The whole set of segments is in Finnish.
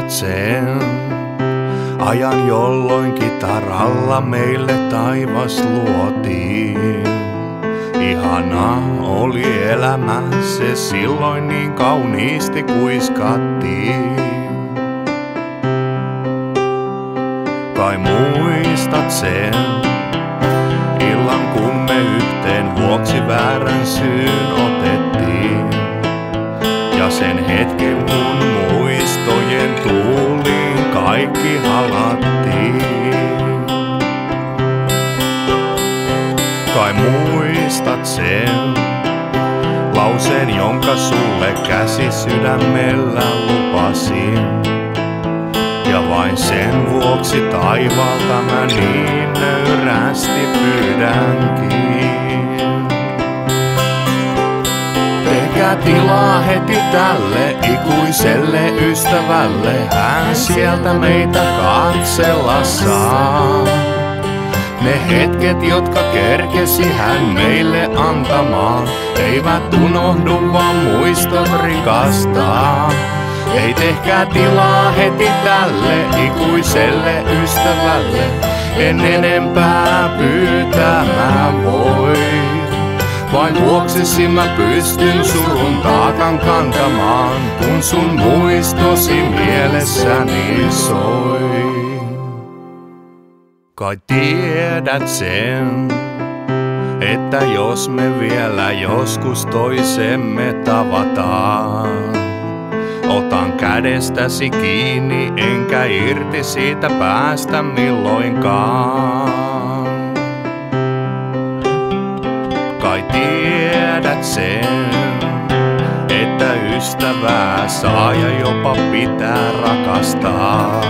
muistat sen ajan, jolloin kitaralla meille taivas luotiin. Ihanaa oli elämä, se silloin niin kauniisti kuiskattiin. Kai muistat sen illan, kun me yhteen vuoksi väärän syyn otettiin. Ja sen hetken, kun muistojen tuuliin kaikki halattiin. Kai muistat sen lauseen, jonka sulle käsi sydämellä lupasin. Ja vain sen vuoksi taivaalta mä niin nöyrästi pyydänkin. Tehkää tilaa heti tälle ikuiselle ystävälle, hän sieltä meitä katsella saa. Ne hetket, jotka kerkesi hän meille antamaan, eivät unohdu, vaan muistot rikastaa. Ei tehkää tilaa heti tälle ikuiselle ystävälle, en enempää pyytää mä voi. Vain vuoksesi mä pystyn surun taakan kantamaan, kun sun muistosi mielessäni soi. Kai tiedät sen, että jos me vielä joskus toisemme tavataan, otan kädestäsi kiinni, enkä irti siitä päästä milloinkaan. Kai tiedät sen, että ystävää saa ja jopa pitää rakastaa.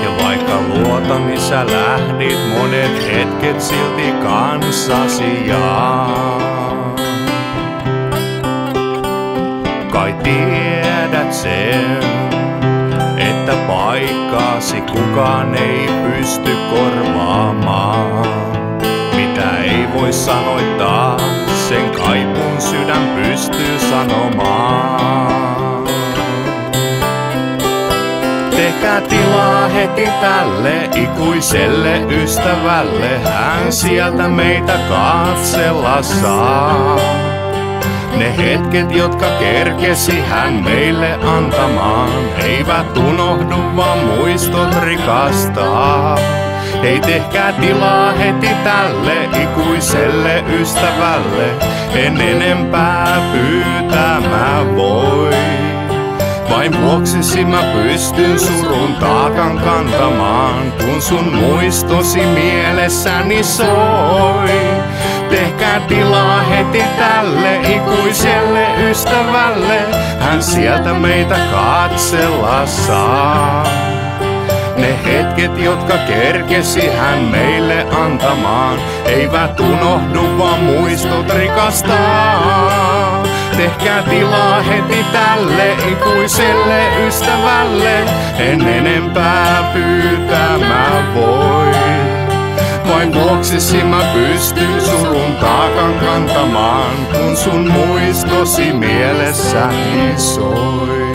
Ja vaikka luotani sä lähdit, monet hetket silti kanssasi jaa. Kai tiedät sen, että paikkaasi kukaan ei pysty korvaamaan. Mitä ei voi sanoittaa, sen kaipuun sydän pystyy sanomaan. Tehkää tilaa heti tälle ikuiselle ystävälle, hän sieltä meitä katsella saa. Ne hetket, jotka kerkesi hän meille antamaan, eivät unohdu, vaan muistot rikastaa. Ei tehkää tilaa heti tälle ikuiselle ystävälle, en enempää pyytää mä voi. Vain vuoksesi mä pystyn surun taakan kantamaan, kun sun muistosi mielessäni soi. Tehkää tilaa heti tälle ikuiselle ystävälle, hän sieltä meitä katsella saa. Ne hetket, jotka kerkesi hän meille antamaan, eivät unohdu, vaan muistot rikastaa. Tehkää tilaa heti tälle ikuiselle ystävälle, en enempää pyytää mä voi. Vain vuoksesi mä pystyn surun taakan kantamaan, kun sun muistosi mielessäni soi.